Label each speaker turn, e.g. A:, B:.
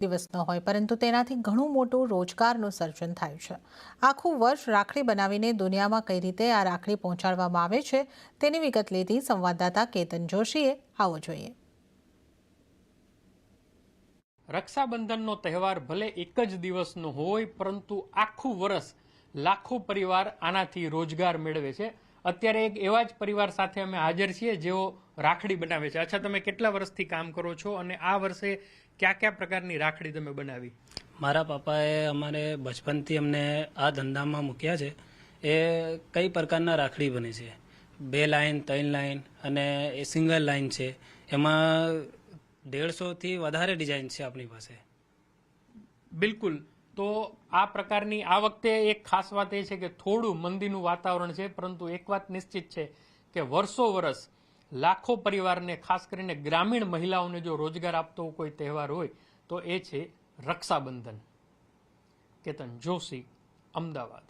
A: દિવસ ન હોય, પરંતુ તેનાથી ઘણું મોટું રોજગારનું સર્જન થાય છે. આખું વર્ષ રાખડી બનાવીને દુનિયામાં કઈ રીતે આ રાખડી પહોંચાડવામાં આવે છે તેની વિગત લીધી સંવાદદાતા કેતન જોશીએ. આવો જોઈએ.
B: રક્ષાબંધનનો તહેવાર ભલે એક જ દિવસનો હોય, પરંતુ આખું વર્ષ લાખો પરિવાર આનાથી રોજગાર મેળવે છે. અત્યારે એક એવા જ પરિવાર સાથે અમે હાજર છીએ જેઓ રાખડી બનાવે છે. અચ્છા, તમે કેટલા વર્ષથી કામ કરો છો અને આ વર્ષે કયા કયા પ્રકારની રાખડી તમે બનાવી?
C: મારા પપ્પાએ અમારે બચપનથી અમને આ ધંધામાં મૂક્યા છે. એ કઈ પ્રકારના રાખડી બને છે, 2 લાઈન 3 લાઈન અને એ સિંગલ લાઈન છે. એમાં 150થી વધારે ડિઝાઇન છે આપણી પાસે.
B: બિલકુલ. તો આ પ્રકારની આ વખતે એક ખાસ વાત એ છે કે થોડું મંદીનું વાતાવરણ છે, પરંતુ એક વાત નિશ્ચિત છે કે વર્ષો વર્ષ લાખો પરિવારને, ખાસ કરીને ગ્રામીણ મહિલાઓને જો રોજગાર આપતો કોઈ તહેવાર હોય તો એ છે રક્ષાબંધન. કેતન જોશી, અમદાવાદ.